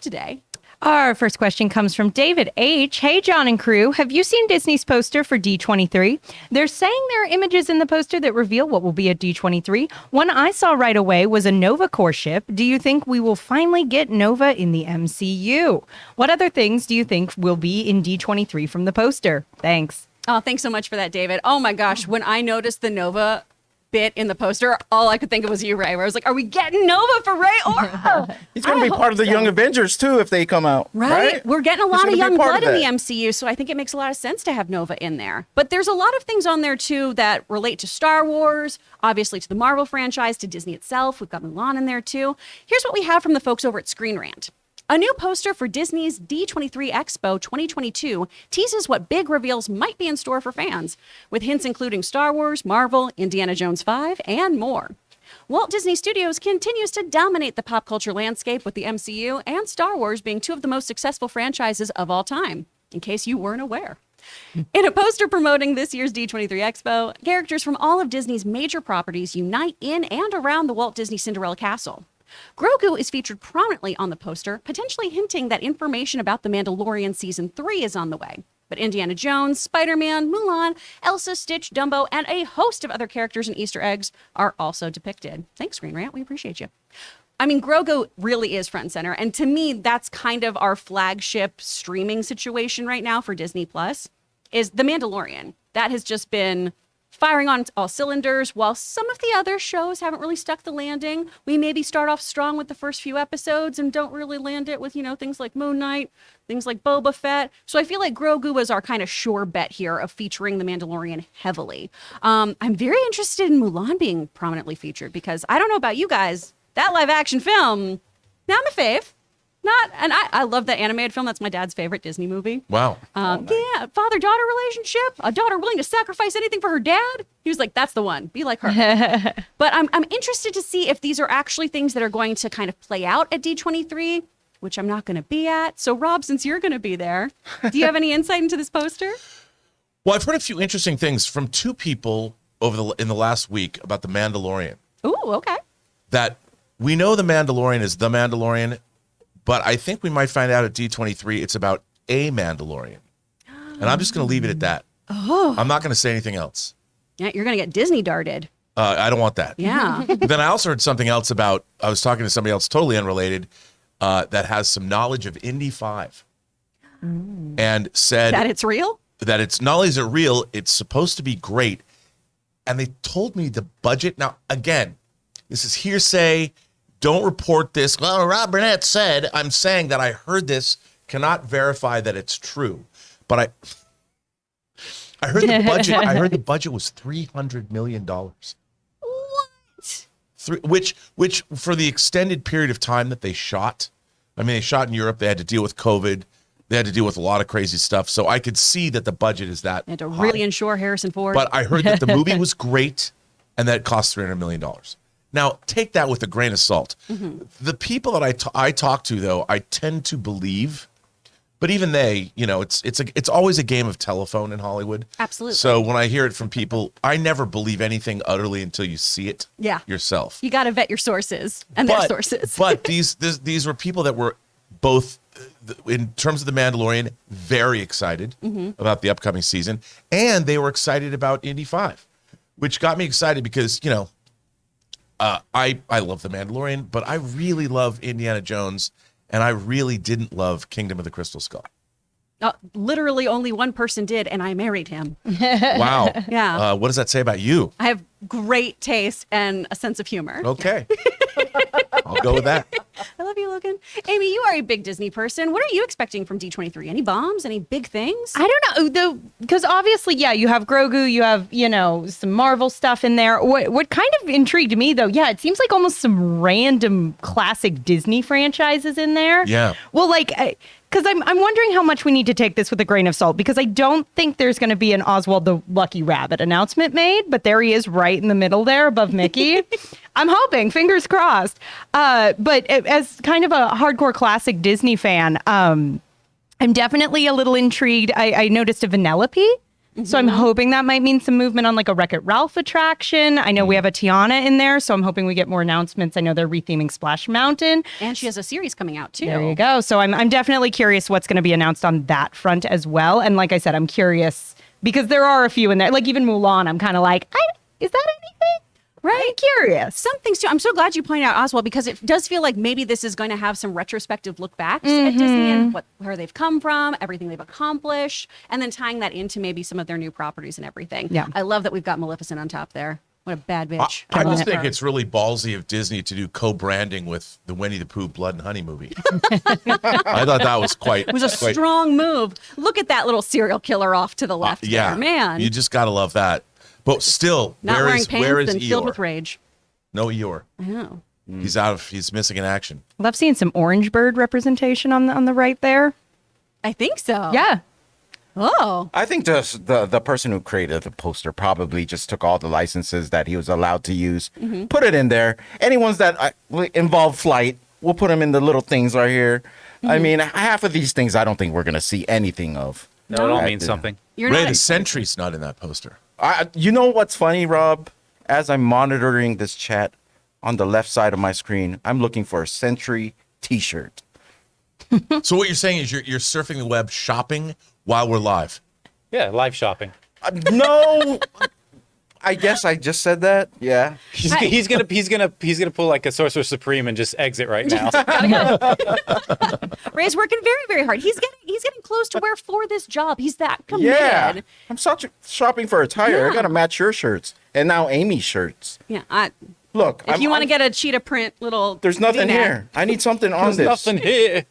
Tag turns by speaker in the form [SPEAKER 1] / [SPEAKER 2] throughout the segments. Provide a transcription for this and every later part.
[SPEAKER 1] today.
[SPEAKER 2] Our first question comes from David H. Hey, John and crew. Have you seen Disney's poster for D23? They're saying there are images in the poster that reveal what will be at D23. One I saw right away was a Nova Corps ship. Do you think we will finally get Nova in the MCU? What other things do you think will be in D23 from the poster? Thanks.
[SPEAKER 1] Oh, thanks so much for that, David. Oh my gosh, when I noticed the Nova bit in the poster, all I could think of was you, Ray, where I was like, are we getting Nova for Ray Oro?
[SPEAKER 3] He's going to be part of the Young Avengers, too, if they come out.
[SPEAKER 1] Right? We're getting a lot of young blood in the MCU, so I think it makes a lot of sense to have Nova in there. But there's a lot of things on there, too, that relate to Star Wars, obviously to the Marvel franchise, to Disney itself. We've got Mulan in there, too. Here's what we have from the folks over at Screen Rant. A new poster for Disney's D23 Expo 2022 teases what big reveals might be in store for fans, with hints including Star Wars, Marvel, Indiana Jones 5, and more. Walt Disney Studios continues to dominate the pop culture landscape, with the MCU and Star Wars being two of the most successful franchises of all time, in case you weren't aware. In a poster promoting this year's D23 Expo, characters from all of Disney's major properties unite in and around the Walt Disney Cinderella Castle. Grogu is featured prominently on the poster, potentially hinting that information about The Mandalorian Season 3 is on the way. But Indiana Jones, Spider-Man, Mulan, Elsa, Stitch, Dumbo, and a host of other characters and Easter eggs are also depicted. Thanks, Screen Rant. We appreciate you. I mean, Grogu really is front and center. And to me, that's kind of our flagship streaming situation right now for Disney Plus, is The Mandalorian. That has just been firing on all cylinders, while some of the other shows haven't really stuck the landing. We maybe start off strong with the first few episodes and don't really land it with, things like Moon Knight, things like Boba Fett. So I feel like Grogu was our kind of sure bet here of featuring The Mandalorian heavily. I'm very interested in Mulan being prominently featured, because I don't know about you guys, that live action film, not my fave. I love that animated film. That's my dad's favorite Disney movie.
[SPEAKER 4] Wow.
[SPEAKER 1] Nice. Yeah, father-daughter relationship. A daughter willing to sacrifice anything for her dad. He was like, that's the one. Be like her. But I'm interested to see if these are actually things that are going to kind of play out at D23, which I'm not going to be at. So, Rob, since you're going to be there, do you have any insight into this poster?
[SPEAKER 4] Well, I've heard a few interesting things from two people in the last week about The Mandalorian.
[SPEAKER 1] Ooh, okay.
[SPEAKER 4] That we know The Mandalorian is The Mandalorian, but I think we might find out at D23 it's about a Mandalorian. And I'm just going to leave it at that.
[SPEAKER 1] Oh.
[SPEAKER 4] I'm not going to say anything else.
[SPEAKER 1] Yeah, you're going to get Disney darted.
[SPEAKER 4] I don't want that.
[SPEAKER 1] Yeah.
[SPEAKER 4] But then I also heard something else I was talking to somebody else totally unrelated that has some knowledge of Indy 5. And said
[SPEAKER 1] that it's real?
[SPEAKER 4] That it's not only is it real, it's supposed to be great. And they told me the budget. Now, again, this is hearsay. Don't report this. Well, Rob Burnett said, I'm saying that I heard this, cannot verify that it's true. But I heard the budget was $300 million.
[SPEAKER 1] What?
[SPEAKER 4] Which for the extended period of time that they shot, I mean, they shot in Europe, they had to deal with COVID, they had to deal with a lot of crazy stuff. So I could see that the budget is that
[SPEAKER 1] and to
[SPEAKER 4] high.
[SPEAKER 1] really insure Harrison Ford.
[SPEAKER 4] But I heard that the movie was great and that it cost $300 million. Now, take that with a grain of salt. Mm-hmm. The people that I talk to, though, I tend to believe, but even they, it's always a game of telephone in Hollywood.
[SPEAKER 1] Absolutely.
[SPEAKER 4] So when I hear it from people, I never believe anything utterly until you see it yourself.
[SPEAKER 1] You got to vet your sources and their sources.
[SPEAKER 4] But these were people that were both, in terms of The Mandalorian, very excited about the upcoming season, and they were excited about Indy 5, which got me excited because, I love The Mandalorian, but I really love Indiana Jones, and I really didn't love Kingdom of the Crystal Skull.
[SPEAKER 1] Literally only one person did, and I married him.
[SPEAKER 4] Wow.
[SPEAKER 1] Yeah.
[SPEAKER 4] What does that say about you?
[SPEAKER 1] I have great taste and a sense of humor.
[SPEAKER 4] Okay. I'll go with that.
[SPEAKER 1] I love you, Logan. Amy, you are a big Disney person. What are you expecting from D23? Any bombs? Any big things?
[SPEAKER 2] I don't know, because obviously, you have Grogu, you have, some Marvel stuff in there. What kind of intrigued me, though, it seems like almost some random classic Disney franchises in there.
[SPEAKER 4] Yeah.
[SPEAKER 2] Well, because I'm wondering how much we need to take this with a grain of salt, because I don't think there's going to be an Oswald the Lucky Rabbit announcement made, but there he is right in the middle there above Mickey. I'm hoping, fingers crossed. But as kind of a hardcore classic Disney fan, I'm definitely a little intrigued. I noticed a Vanellope So I'm hoping that might mean some movement on like a Wreck-It Ralph attraction. I know we have a Tiana in there, so I'm hoping we get more announcements. I know they're retheming Splash Mountain.
[SPEAKER 1] And she has a series coming out too.
[SPEAKER 2] There you go. So I'm definitely curious what's going to be announced on that front as well. And like I said, I'm curious because there are a few in there. Like even Mulan, I'm kind of like, is that anything? Right? I'm curious.
[SPEAKER 1] Some things too. I'm so glad you pointed out Oswald because it does feel like maybe this is going to have some retrospective look backs at Disney and where they've come from, everything they've accomplished, and then tying that into maybe some of their new properties and everything.
[SPEAKER 2] Yeah.
[SPEAKER 1] I love that we've got Maleficent on top there. What a bad bitch.
[SPEAKER 4] I
[SPEAKER 1] love
[SPEAKER 4] just think
[SPEAKER 1] her.
[SPEAKER 4] it's really ballsy of Disney to do co-branding with the Winnie the Pooh Blood and Honey movie. I thought that was quite.
[SPEAKER 1] It was a strong move. Look at that little serial killer off to the left there, man.
[SPEAKER 4] You just gotta love that. But still,
[SPEAKER 1] Not
[SPEAKER 4] where
[SPEAKER 1] wearing
[SPEAKER 4] is
[SPEAKER 1] pants
[SPEAKER 4] where is
[SPEAKER 1] and filled with
[SPEAKER 4] Eeyore?
[SPEAKER 1] rage.
[SPEAKER 4] No Eeyore.
[SPEAKER 1] I know.
[SPEAKER 4] He's missing in action.
[SPEAKER 2] Love seeing some Orange Bird representation on the right there.
[SPEAKER 1] I think so.
[SPEAKER 2] Yeah.
[SPEAKER 1] Oh.
[SPEAKER 3] I think the person who created the poster probably just took all the licenses that he was allowed to use, put it in there. Any ones that involve flight, we'll put them in the little things right here. I mean, half of these things I don't think we're going to see anything of.
[SPEAKER 5] No, it all means something.
[SPEAKER 1] You're
[SPEAKER 4] Ray,
[SPEAKER 1] not
[SPEAKER 4] the Sentry's not in that poster.
[SPEAKER 3] You know what's funny, Rob? As I'm monitoring this chat on the left side of my screen, I'm looking for a Sentry t-shirt.
[SPEAKER 4] So what you're saying is you're surfing the web shopping while we're live.
[SPEAKER 5] Yeah, live shopping.
[SPEAKER 3] No, I guess I just said that. Yeah.
[SPEAKER 5] He's gonna pull like a Sorcerer Supreme and just exit right now.
[SPEAKER 1] Ray's working very, very hard. He's getting close to where for this job. He's that committed.
[SPEAKER 3] Yeah. I'm shopping for attire.
[SPEAKER 1] Yeah.
[SPEAKER 3] I got to match your shirts and now Amy's shirts.
[SPEAKER 1] Yeah.
[SPEAKER 3] Look,
[SPEAKER 1] If you want to get a cheetah print little
[SPEAKER 3] there's nothing
[SPEAKER 1] V-neck.
[SPEAKER 3] here. I need something on
[SPEAKER 5] There's
[SPEAKER 3] this.
[SPEAKER 5] nothing here.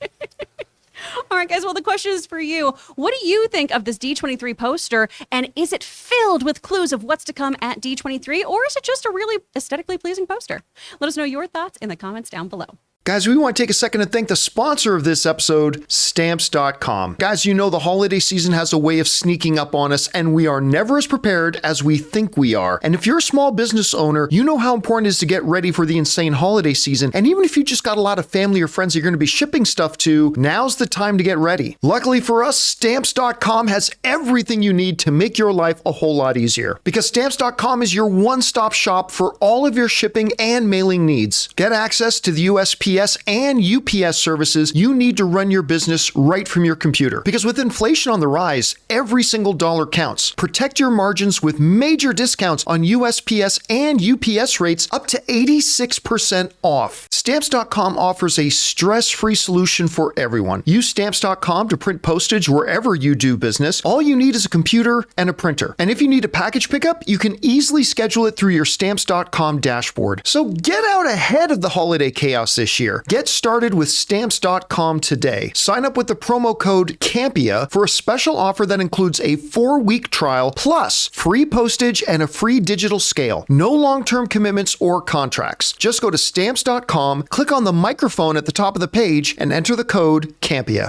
[SPEAKER 1] All right, guys. Well, the question is for you. What do you think of this D23 poster? And is it filled with clues of what's to come at D23? Or is it just a really aesthetically pleasing poster? Let us know your thoughts in the comments down below.
[SPEAKER 6] Guys, we want to take a second to thank the sponsor of this episode, Stamps.com. Guys, you know the holiday season has a way of sneaking up on us, and we are never as prepared as we think we are. And if you're a small business owner, you know how important it is to get ready for the insane holiday season. And even if you just got a lot of family or friends that you're going to be shipping stuff to, now's the time to get ready. Luckily for us, Stamps.com has everything you need to make your life a whole lot easier. Because Stamps.com is your one-stop shop for all of your shipping and mailing needs. Get access to the USPS and UPS services you need to run your business right from your computer. Because with inflation on the rise, every single dollar counts. Protect your margins with major discounts on USPS and UPS rates up to 86% off. Stamps.com offers a stress-free solution for everyone. Use Stamps.com to print postage wherever you do business. All you need is a computer and a printer. And if you need a package pickup, you can easily schedule it through your Stamps.com dashboard. So get out ahead of the holiday chaos this year. Get started with Stamps.com today. Sign up with the promo code CAMPEA for a special offer that includes a 4-week trial plus free postage and a free digital scale. No long-term commitments or contracts. Just go to Stamps.com, click on the microphone at the top of the page, and enter the code CAMPEA.